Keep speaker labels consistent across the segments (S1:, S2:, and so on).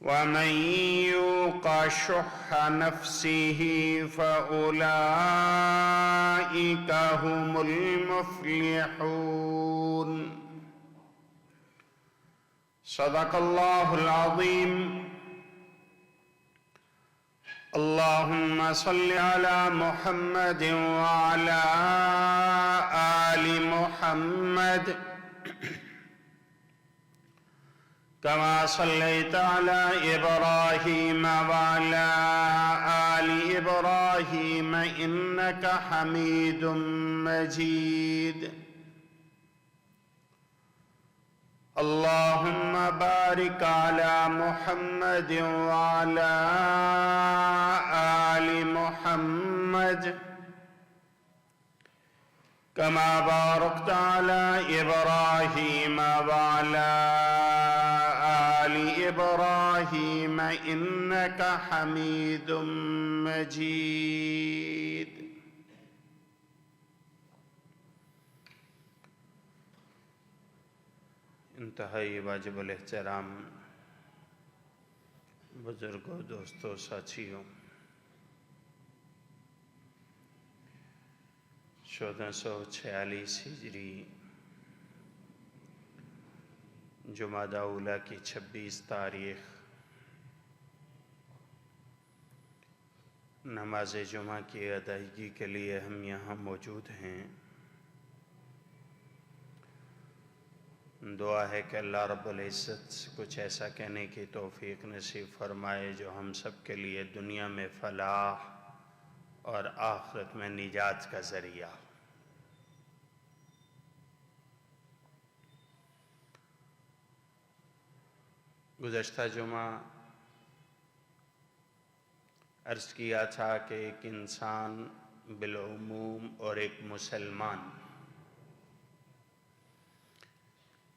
S1: ومن يوق شح نفسه فأولئك هم المفلحون صدق الله العظيم اللهم صل على محمد وعلى آل محمد كما صليت على إبراهيم وعلى آل إبراهيم إنك حميد مجيد اللهم بارك على محمد وعلى آل محمد كما باركت على إبراهيم وعلى آل إبراهيم إنك حميد مجيد انتہائی واجب الاحترام بزرگوں، دوستوں، ساتھیوں، 1446 ہجری جمادی اولیٰ کی 26 تاریخ نماز جمعہ کی ادائیگی کے لیے ہم یہاں موجود ہیں۔ دعا ہے کہ اللہ رب العزت کچھ ایسا کہنے کی توفیق نصیب فرمائے جو ہم سب کے لیے دنیا میں فلاح اور آخرت میں نجات کا ذریعہ۔ گزشتہ جمعہ عرض کیا تھا کہ ایک انسان بالعموم اور ایک مسلمان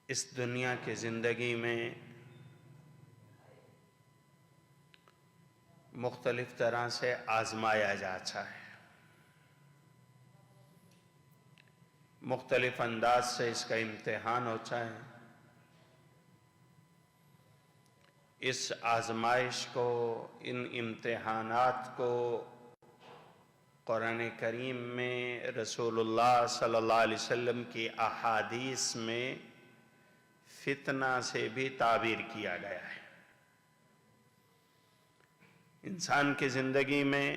S1: اس دنیا کی زندگی میں مختلف طرح سے آزمایا جاتا ہے، مختلف انداز سے اس کا امتحان ہوتا ہے۔ اس آزمائش کو، ان امتحانات کو قرآن کریم میں، رسول اللہ صلی اللہ علیہ وسلم کی احادیث میں فتنہ سے بھی تعبیر کیا گیا ہے۔ انسان کی زندگی میں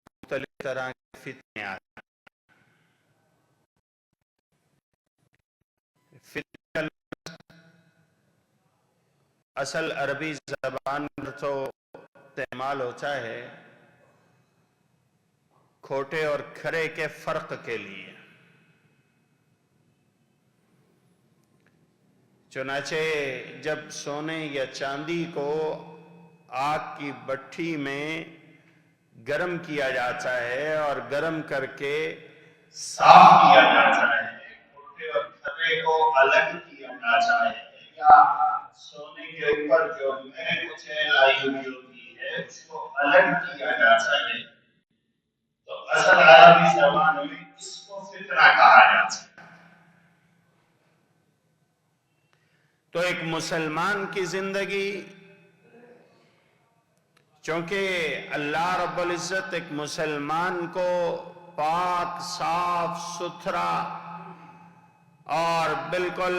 S1: مختلف طرح کے فتنے آتے ہیں۔ فتنہ اصل عربی زبان میں تو استعمال ہوتا ہے کھوٹے اور کھرے کے فرق کے لیے۔ چنانچہ جب سونے یا چاندی کو آگ کی بھٹی میں گرم کیا جاتا ہے اور گرم کر کے صاف کیا جاتا ہے، کھوٹے اور کھرے کو الگ کیا جاتا ہے، یا سونے کے اوپر جو میں کچھ لائی ہوئی ہوتی ہے اس کو الگ کیا جاتا ہے، تو اصل عربی زبان میں اس کو فتنہ کہا جاتا ہے۔ تو ایک مسلمان کی زندگی، چونکہ اللہ رب العزت ایک مسلمان کو پاک، صاف ستھرا اور بالکل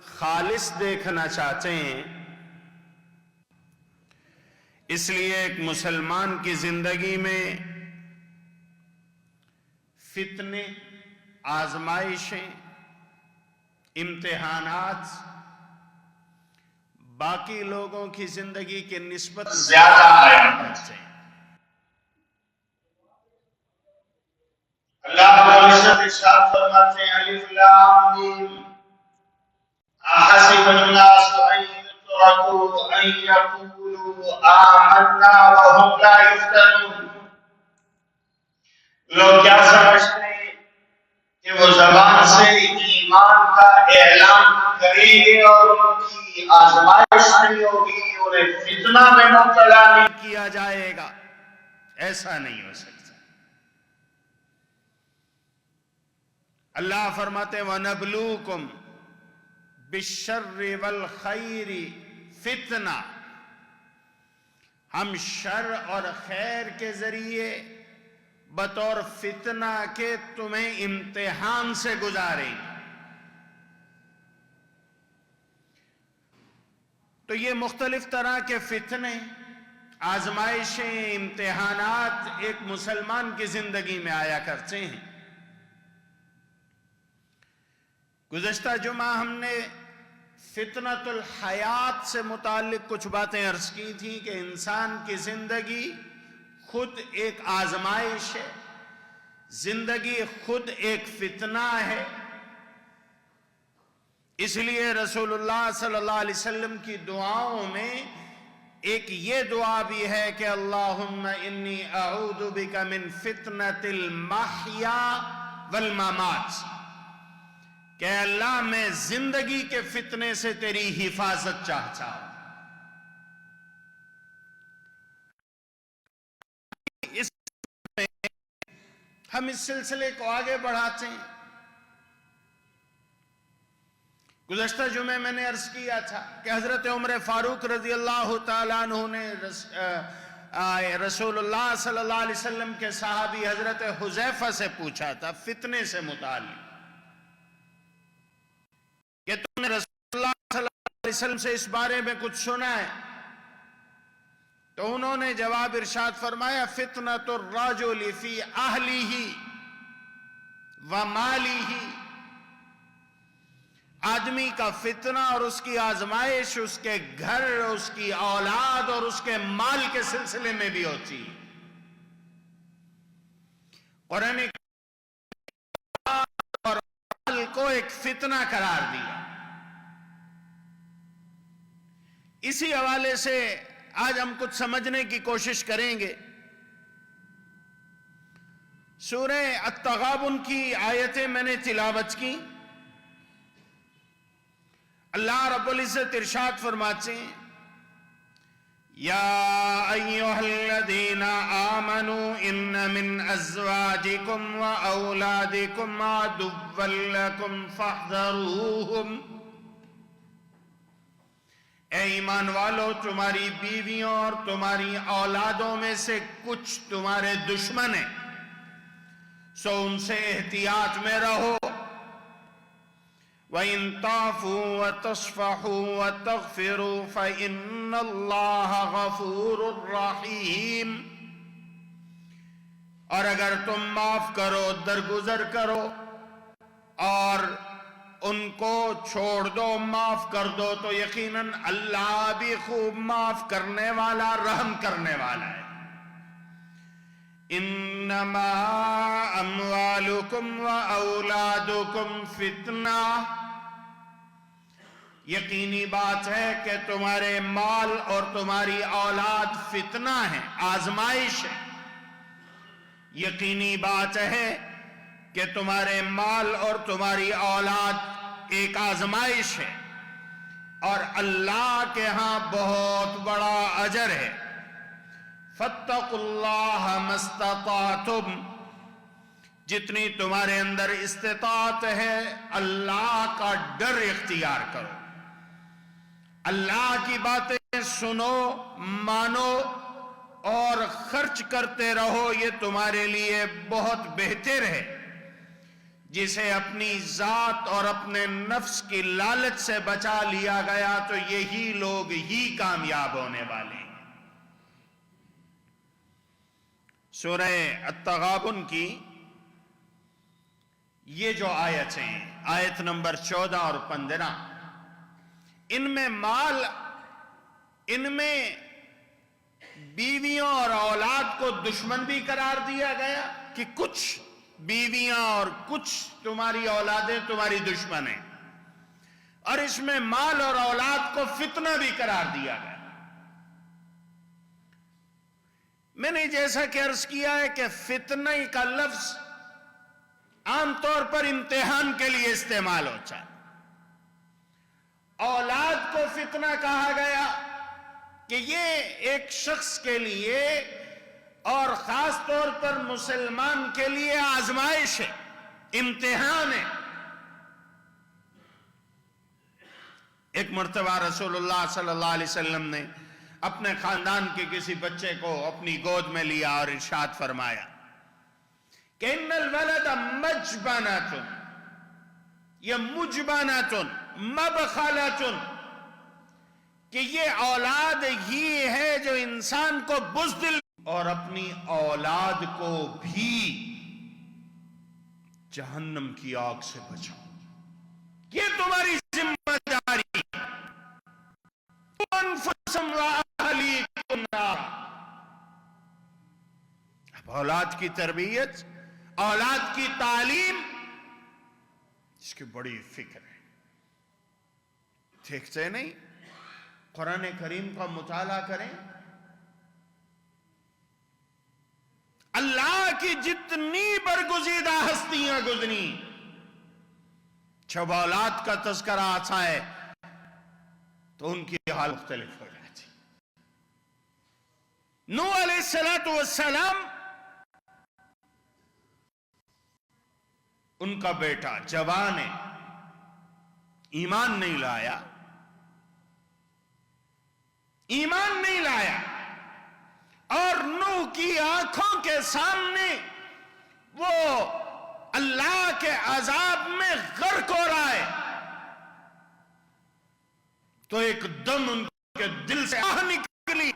S1: خالص دیکھنا چاہتے ہیں، اس لیے ایک مسلمان کی زندگی میں فتنے، آزمائشیں، امتحانات باقی لوگوں کی زندگی کے نسبت زیادہ آیا کرتے ہیں۔ اللہ رب العزت ارشاد فرماتے ہیں الف لام میم احسب الناس ان يتركوا ان يقولوا آمنا وهم لا يفتنون۔ لوگ کیا سمجھتے ہیں کہ وہ زبان سے ایمان کا اعلان کریں گے اور ان کی آزمائش نہیں ہوگی، انہیں فتنہ میں مبتلا نہیں کیا جائے گا؟ ایسا نہیں ہو سکتا۔ اللہ فرماتے ہیں وَنَبْلُوكُمْ بِالشَّرِّ وَالْخَيْرِ فِتْنَةً ہم شر اور خیر کے ذریعے بطور فتنہ کے تمہیں امتحان سے گزاریں گے. تو یہ مختلف طرح کے فتنے، آزمائشیں، امتحانات ایک مسلمان کی زندگی میں آیا کرتے ہیں. گزشتہ جمعہ ہم نے فتنۃ الحیات سے متعلق کچھ باتیں عرض کی تھیں کہ انسان کی زندگی خود ایک آزمائش ہے، زندگی خود ایک فتنہ ہے. اس لیے رسول اللہ صلی اللہ علیہ وسلم کی دعاؤں میں ایک یہ دعا بھی ہے کہ اللہم انی اعوذ بک من فتنۃ المحیا والممات، کہ اللہ میں زندگی کے فتنے سے تیری حفاظت چاہتا ہوں. اس میں ہم اس سلسلے کو آگے بڑھاتے ہیں. گزشتہ جمعے میں نے عرض کیا تھا کہ حضرت عمر فاروق رضی اللہ تعالیٰ عنہ نے رسول اللہ صلی اللہ علیہ وسلم کے صحابی حضرت حذیفہ سے پوچھا تھا فتنے سے متعلق کہ تم نے رسول اللہ صلی اللہ علیہ وسلم سے اس بارے میں کچھ سنا ہے؟ تو انہوں نے جواب ارشاد فرمایا فتنۃ الرجل فی اہلہ ومالہ، آدمی کا فتنہ اور اس کی آزمائش اس کے گھر، اس کی اولاد اور اس کے مال کے سلسلے میں بھی ہوتی ہے. قرآن اور مال کو ایک فتنہ قرار دیا. اسی حوالے سے آج ہم کچھ سمجھنے کی کوشش کریں گے. سورہ التغابن کی آیتیں میں نے تلاوت کی. اللہ رب العزت ارشاد فرماتے ہیں یا ایھا الذین آمنوا ان من ازواجکم و اولادکم عدوا لکم فاحذروہم، اے ایمان والو تمہاری بیویوں اور تمہاری اولادوں میں سے کچھ تمہارے دشمن ہیں، سو ان سے احتیاط میں رہو. وَإِن تَعْفُوا وَتَصْفَحُوا وَتَغْفِرُوا فَإِنَّ اللَّهَ غَفُورٌ رَحِيمٌ، اور اگر تم معاف کرو، درگزر کرو اور ان کو چھوڑ دو، معاف کر دو، تو یقیناً اللہ بھی خوب معاف کرنے والا، رحم کرنے والا ہے. انما اموالکم و اولادکم فتنہ، یقینی بات ہے کہ تمہارے مال اور تمہاری اولاد فتنہ ہے، آزمائش ہے. یقینی بات ہے کہ تمہارے مال اور تمہاری اولاد ایک آزمائش ہے اور اللہ کے ہاں بہت بڑا اجر ہے. فاتقوا اللہ ما استطعتم، جتنی تمہارے اندر استطاعت ہے اللہ کا ڈر اختیار کرو، اللہ کی باتیں سنو، مانو اور خرچ کرتے رہو. یہ تمہارے لیے بہت بہتر ہے. جسے اپنی ذات اور اپنے نفس کی لالچ سے بچا لیا گیا تو یہی لوگ ہی کامیاب ہونے والے ہیں. سورہ التغابن کی یہ جو آیتیں ہیں، آیت نمبر 14 اور 15، ان میں مال، ان میں بیویوں اور اولاد کو دشمن بھی قرار دیا گیا کہ کچھ بیویاں اور کچھ تمہاری اولادیں تمہاری دشمن ہیں، اور اس میں مال اور اولاد کو فتنہ بھی قرار دیا گیا. میں نے جیسا کہ عرض کیا ہے کہ فتنہ کا لفظ عام طور پر امتحان کے لیے استعمال ہوتا ہے. اولاد کو فتنہ کہا گیا کہ یہ ایک شخص کے لیے اور خاص طور پر مسلمان کے لیے آزمائش ہے، امتحان ہے. ایک مرتبہ رسول اللہ صلی اللہ علیہ وسلم نے اپنے خاندان کے کسی بچے کو اپنی گود میں لیا اور ارشاد فرمایا کہ ان الولد مجبنۃ، یہ مجبنۃ مبخلۃ، کہ یہ اولاد ہی ہے جو انسان کو بزدل اور اپنی اولاد کو بھی جہنم کی آگ سے بچاؤ، یہ تمہاری ذمہ داری۔ انفسکم واہلیکم نارا۔ اب اولاد کی تربیت، اولاد کی تعلیم، اس کی بڑی فکر ہے۔ دیکھتے نہیں قرآن کریم کا مطالعہ کریں، اللہ کی جتنی برگزیدہ ہستیاں گزری، جب اولاد کا تذکرہ آتا ہے تو ان کی حال مختلف ہو جاتی۔ نوح علیہ السلام، ان کا بیٹا جوان ہے، ایمان نہیں لایا، ایمان نہیں لایا، اور نوح کی آنکھوں کے سامنے وہ اللہ کے عذاب میں غرق ہو رہا ہے، تو ایک دم ان کے دل سے آہ نکلی،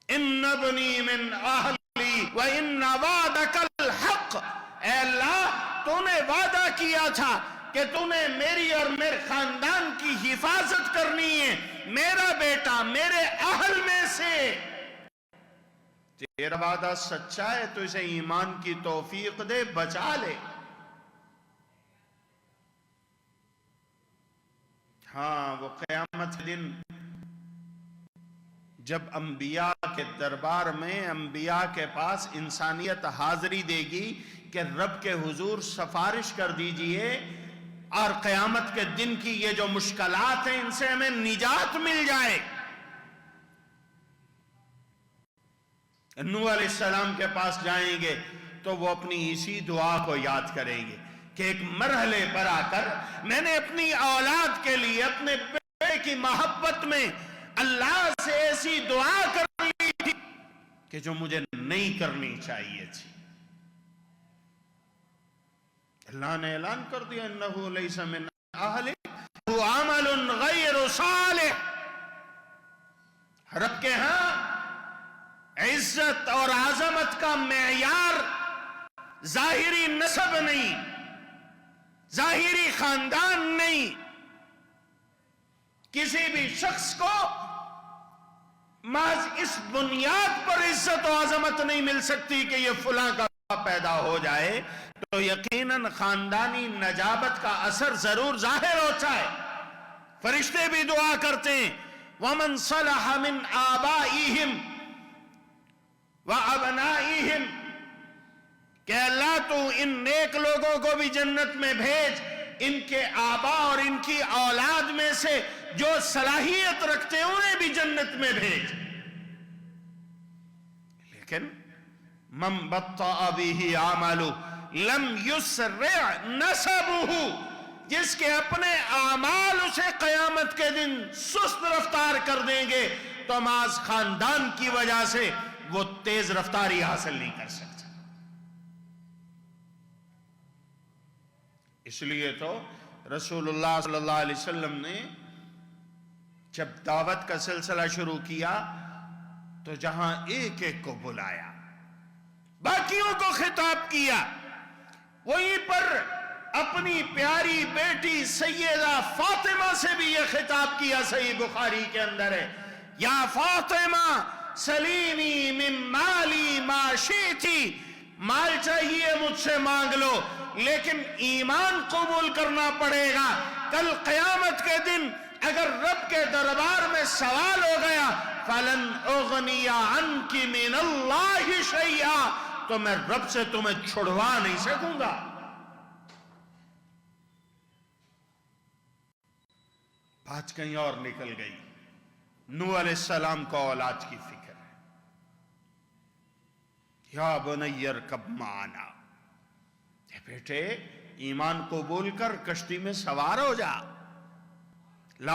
S1: ان ابنی من اہلی وان وعدک الحق۔ اے اللہ، تو نے وعدہ کیا تھا کہ تو نے میری اور میرے خاندان کی حفاظت کرنی ہے، میرا بیٹا میرے اہل میں سے، تیرا وعدہ سچا ہے تو اسے ایمان کی توفیق دے، بچا لے۔ ہاں، وہ قیامت کے دن جب انبیاء کے دربار میں، انبیاء کے پاس انسانیت حاضری دے گی کہ رب کے حضور سفارش کر دیجئے اور قیامت کے دن کی یہ جو مشکلات ہیں ان سے ہمیں نجات مل جائے، نوح علیہ السلام کے پاس جائیں گے تو وہ اپنی اسی دعا کو یاد کریں گے کہ ایک مرحلے پر آ کر میں نے اپنی اولاد کے لیے، اپنے بیٹے کی محبت میں اللہ سے ایسی دعا کر لی تھی کہ جو مجھے نہیں کرنی چاہیے تھی۔ اللہ نے اعلان کر دیا انہو لیس من اہلک ذو عمل غیر صالح۔ رب کے ہاں عزت اور عظمت کا معیار ظاہری نسب نہیں، ظاہری خاندان نہیں، کسی بھی شخص کو محض اس بنیاد پر عزت و عظمت نہیں مل سکتی کہ یہ فلاں کا پیدا ہو جائے، تو یقیناً خاندانی نجابت کا اثر ضرور ظاہر ہوتا ہے۔ فرشتے بھی دعا کرتے ہیں وَمَنْ صَلَحَ مِنْ آبَائِهِمْ وَأَبْنَائِهِمْ، کہ اللہ تو ان نیک لوگوں کو بھی جنت میں بھیج، ان کے آبا اور ان کی اولاد میں سے جو صلاحیت رکھتے ہیں انہیں بھی جنت میں بھیج۔ لیکن من بطأ به عمله لم يسرع نسبه، جس کے اپنے اعمال اسے قیامت کے دن سست رفتار کر دیں گے تو محض خاندان کی وجہ سے وہ تیز رفتاری حاصل نہیں کر سکتا۔ اس لیے تو رسول اللہ صلی اللہ علیہ وسلم نے جب دعوت کا سلسلہ شروع کیا تو جہاں ایک ایک کو بلایا، باقیوں کو خطاب کیا، وہیں پر اپنی پیاری بیٹی سیدہ فاطمہ سے بھی یہ خطاب کیا، صحیح بخاری کے اندر ہے، یا فاطمہ سلینی من مالی ما شئتی، مال چاہیے مجھ سے مانگ لو لیکن ایمان قبول کرنا پڑے گا۔ کل قیامت کے دن اگر رب کے دربار میں سوال ہو گیا فَلَنْ أُغْنِيَ عَنْكِ مِنَ اللَّهِ شَيْئًا، تو میں رب سے تمہیں چھڑوا نہیں سکوں گا۔ بات کہیں اور نکل گئی۔ نوح علیہ السلام کو اولاد کی فکر ہے، یا بنی ارکب معنا، بیٹے ایمان قبول کر کشتی میں سوار ہو جا، لا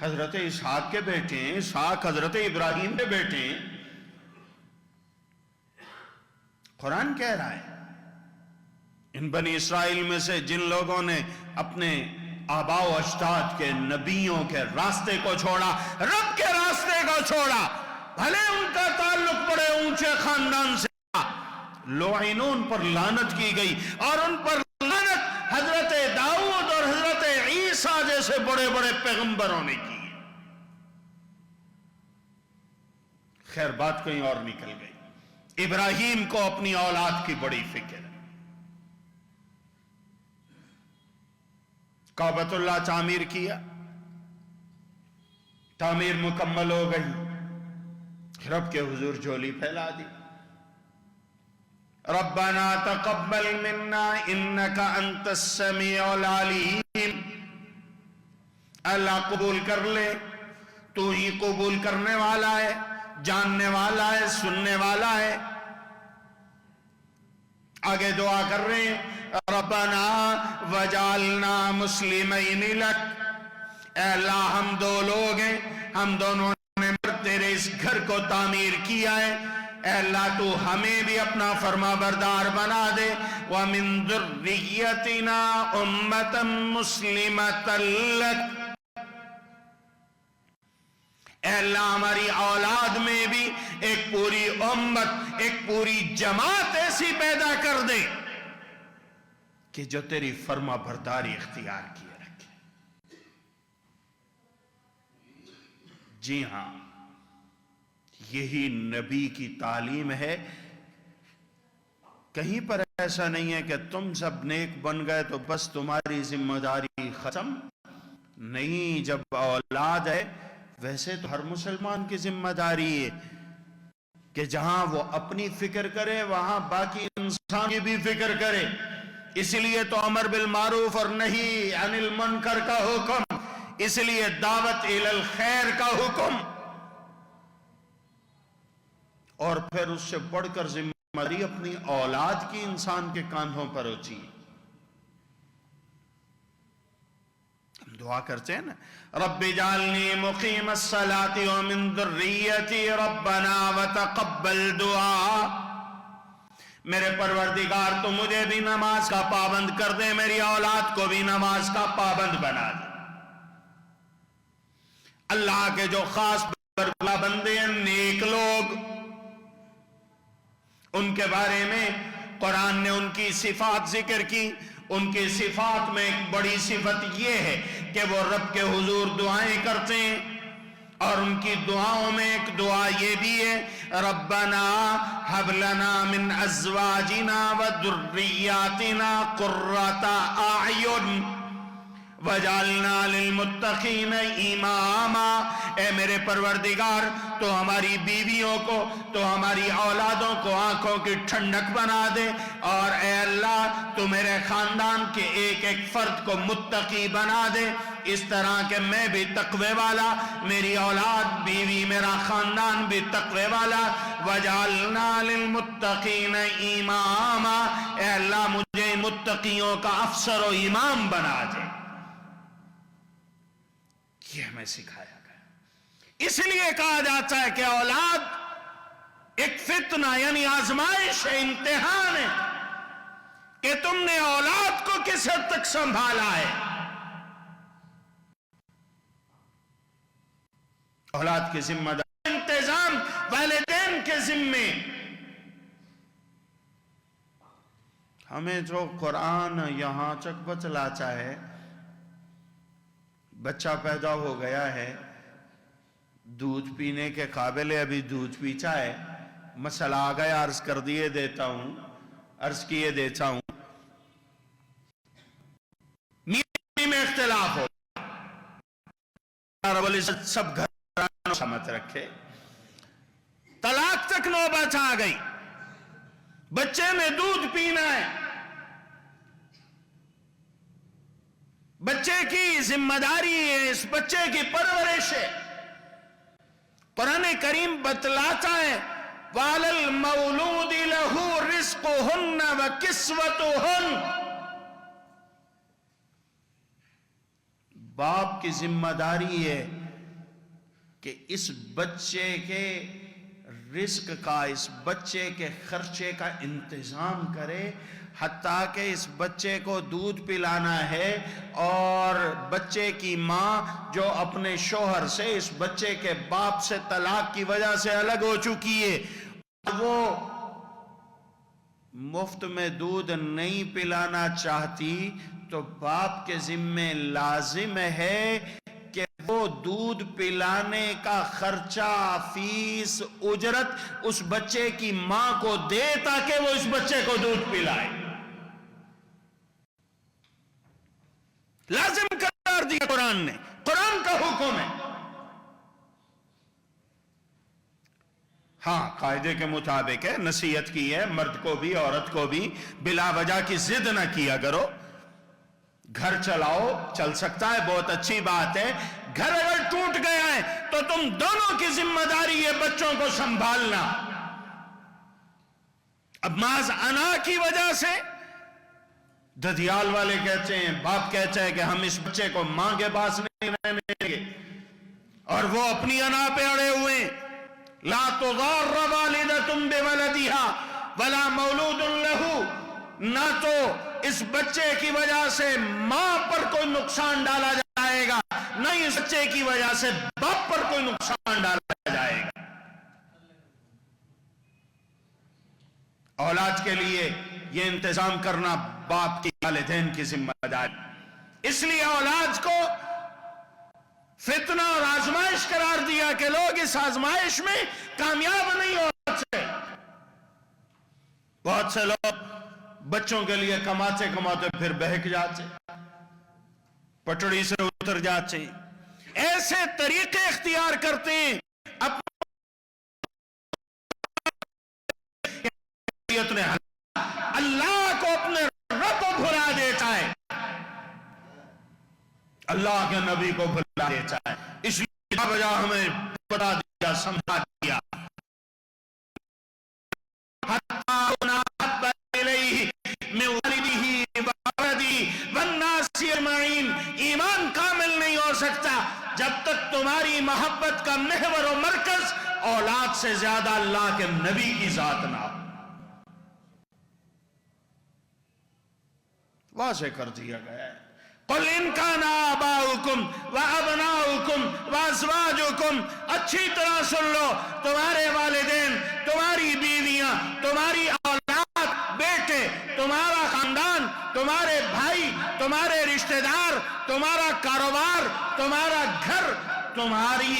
S1: حضرت اسحاق کے بیٹے ہیں، اسحاق حضرت ابراہیم کے بیٹے ہیں. قرآن کہہ رہا ہے ان بنی اسرائیل میں سے جن لوگوں نے اپنے آباء و اجداد کے نبیوں کے راستے کو چھوڑا، رب کے راستے کو چھوڑا، بھلے ان کا تعلق بڑے اونچے خاندان سے، لوعینون پر لعنت کی گئی، اور ان پر لعنت حضرت داؤد اور حضرت عیسیٰ جیسے بڑے بڑے پیغمبروں نے کی. خیر بات کہیں اور نکل گئی. ابراہیم کو اپنی اولاد کی بڑی فکر ہے. کعبۃ اللہ تعمیر کیا، تعمیر مکمل ہو گئی، رب کے حضور جھولی پھیلا دی. ربنا تقبل منا انک انت السمیع العلیم. اللہ قبول کر لے، تو ہی قبول کرنے والا ہے، جاننے والا ہے، سننے والا ہے. آگے دعا کر رہے ہیں ربنا وجعلنا مسلمین لک. اے اللہ ہم دو لوگ ہیں، ہم دونوں نے تیرے اس گھر کو تعمیر کیا ہے، اے اللہ تو ہمیں بھی اپنا فرما بردار بنا دے. وَمِن ذُرِّيَّتِنَا أُمَّةً مُسْلِمَةً لَكَ. اے اللہ ہماری اولاد میں بھی ایک پوری امت، ایک پوری جماعت ایسی پیدا کر دے کہ جو تیری فرما برداری اختیار کیے رکھے. جی ہاں، یہی نبی کی تعلیم ہے. کہیں پر ایسا نہیں ہے کہ تم سب نیک بن گئے تو بس تمہاری ذمہ داری ختم. نہیں، جب اولاد ہے ویسے تو ہر مسلمان کی ذمہ داری ہے کہ جہاں وہ اپنی فکر کرے وہاں باقی انسان کی بھی فکر کرے. اس لیے تو امر بالمعروف اور نہی عن المنکر کا حکم، اس لیے دعوت الی الخیر کا حکم، اور پھر اس سے بڑھ کر ذمہ داری اپنی اولاد کی انسان کے کاندھوں پر ہوتی ہے. ہم دعا کرتے ہیں نا، رب اجعلنی مقیم الصلاۃ ومن ذریتی ربنا وتقبل دعا. میرے پروردگار تو مجھے بھی نماز کا پابند کر دے، میری اولاد کو بھی نماز کا پابند بنا دے. اللہ کے جو خاص بندے ہیں، نیک لوگ، ان کے بارے میں قرآن نے ان کی صفات ذکر کی. ان کی صفات میں ایک بڑی صفت یہ ہے کہ وہ رب کے حضور دعائیں کرتے ہیں، اور ان کی دعاؤں میں ایک دعا یہ بھی ہے ربنا ہب لنا من ازواجنا وذریاتنا قرۃ اعین وجعلنا للمتقین اماما. اے میرے پروردگار تو ہماری بیویوں کو، تو ہماری اولادوں کو آنکھوں کی ٹھنڈک بنا دے، اور اے اللہ تو میرے خاندان کے ایک ایک فرد کو متقی بنا دے، اس طرح کہ میں بھی تقوی والا، میری اولاد، بیوی، میرا خاندان بھی تقوی والا. وجعلنا للمتقین اماما. اے اللہ مجھے متقیوں کا افسر و امام بنا دے. یہ ہمیں سکھایا گیا. اس لیے کہا جاتا ہے کہ اولاد ایک فتنہ یعنی آزمائش ہے، امتحان ہے کہ تم نے اولاد کو کس حد تک سنبھالا ہے. اولاد کی ذمہ داری، انتظام والدین کے ذمے. ہمیں جو قرآن یہاں تک بتلاتا ہے، بچہ پیدا ہو گیا ہے، دودھ پینے کے قابل ہے، ابھی دودھ پیتا ہے، مسئلہ آ گیا، عرض کر دیے دیتا ہوں، عرض کیے دیتا ہوں. میاں میں اختلاف ہو، رب العزت سب گھر سمت رکھے. طلاق تک نوبت آ گئی، بچے نے دودھ پینا ہے، بچے کی ذمہ داری ہے، اس بچے کی پرورش ہے. قرآن کریم بتلاتا ہے وَعَلَى الْمَوْلُودِ لَهُ رِزْقُهُنَّ وَكِسْوَتُهُنَّ. باپ کی ذمہ داری ہے کہ اس بچے کے رزق کا، اس بچے کے خرچے کا انتظام کرے، حتیٰ کہ اس بچے کو دودھ پلانا ہے اور بچے کی ماں جو اپنے شوہر سے، اس بچے کے باپ سے طلاق کی وجہ سے الگ ہو چکی ہے، وہ مفت میں دودھ نہیں پلانا چاہتی، تو باپ کے ذمہ لازم ہے کہ وہ دودھ پلانے کا خرچہ، فیس، اجرت اس بچے کی ماں کو دے تاکہ وہ اس بچے کو دودھ پلائے. لازم قرار دیا قرآن نے، قرآن کا حکم ہے. ہاں قاعدے کے مطابق ہے، نصیحت کی ہے، مرد کو بھی عورت کو بھی بلا وجہ کی ضد نہ کیا کرو. گھر چلاؤ، چل سکتا ہے، بہت اچھی بات ہے. گھر اگر ٹوٹ گیا ہے تو تم دونوں کی ذمہ داری ہے بچوں کو سنبھالنا. اب محض انا کی وجہ سے ددیال والے کہتے ہیں، باپ کہتا ہے کہ ہم اس بچے کو ماں کے پاس نہیں رہنے دیں گے، اور وہ اپنی انا پہ اڑے ہوئے. لا تضار والدۃ بولدها ولا مولود له، نہ تو اس بچے کی وجہ سے ماں پر کوئی نقصان ڈالا جائے گا، نہ اس بچے کی وجہ سے باپ پر کوئی نقصان ڈالا جائے گا. اولاد کے لیے یہ انتظام کرنا باپ کی، والدین کی ذمہ داری. اس لیے اولاد کو فتنہ اور آزمائش قرار دیا کہ لوگ اس آزمائش میں کامیاب نہیں ہو سکتے. بہت سے لوگ بچوں کے لیے کماتے کماتے پھر بہک جاتے، پٹڑی سے اتر جاتے، ایسے طریقے اختیار کرتے ہیں اللہ کو اپنے رب کو بھلا دیتا ہے، اللہ کے نبی کو بھلا دیتا ہے. اس لیے وجہ ہمیں بتا دیا، سمجھا دیا. ایمان کامل نہیں ہو سکتا جب تک تمہاری محبت کا محور و مرکز اولاد سے زیادہ اللہ کے نبی کی ذات نہ ہو. واضح کر دیا گیا ہے. قل ان کان آباؤکم وابناؤکم وازواجکم، اچھی طرح سن لو، تمہارے والدین، تمہاری بیویاں، تمہاری اولاد، بیٹے، تمہارا خاندان، تمہارے بھائی، تمہارے رشتہ دار، تمہارا کاروبار، تمہارا گھر، تمہاری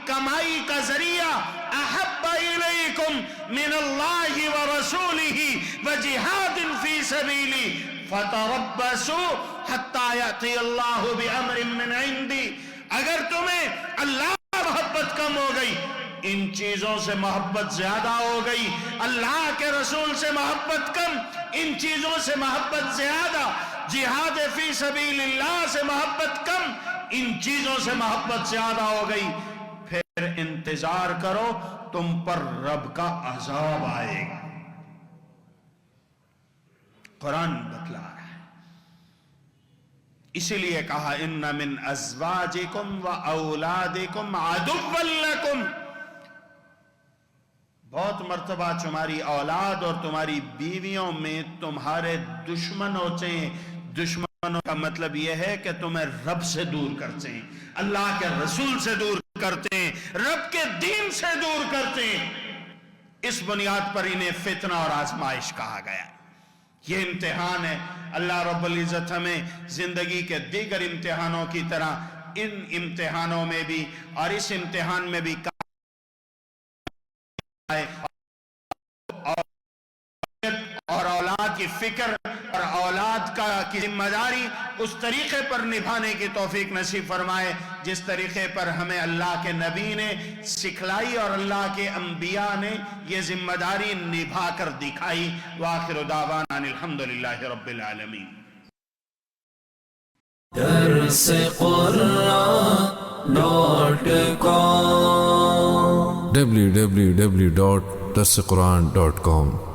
S1: کمائی کا ذریعہ، احب الیکم من اللہ ورسولہ وجہاد فی سبیلی فتربصوا حتی یأتی اللہ بامر من عندی. اگر تمہیں اللہ محبت کم ہو گئی، ان چیزوں سے محبت زیادہ ہو گئی، اللہ کے رسول سے محبت کم، ان چیزوں سے محبت زیادہ، جہاد فی سبیل اللہ سے محبت کم، ان چیزوں سے محبت زیادہ ہو گئی، پھر انتظار کرو، تم پر رب کا عذاب آئے گا. قرآن بتلا رہا ہے. اسی لیے کہا ان من ازواجکم و اولادکم عدوا لکم. بہت مرتبہ تمہاری اولاد اور تمہاری بیویوں میں تمہارے دشمن ہوتے ہیں. دشمنوں کا مطلب یہ ہے کہ تمہیں رب سے دور کرتے ہیں، اللہ کے رسول سے دور کرتے ہیں، رب کے دین سے دور کرتے ہیں. اس بنیاد پر انہیں فتنہ اور آزمائش کہا گیا. یہ امتحان ہے. اللہ رب العزت ہمیں زندگی کے دیگر امتحانوں کی طرح ان امتحانوں میں بھی اور اس امتحان میں بھی اور اولاد کی فکر اور اولاد کی ذمہ داری اس طریقے پر نبھانے کی توفیق نصیب فرمائے جس طریقے پر ہمیں اللہ کے نبی نے سکھلائی اور اللہ کے انبیاء نے یہ ذمہ داری نبھا کر دکھائی. وآخر دعوانا الحمدللہ رب العالمین.
S2: درس قرآن www.darsequran.com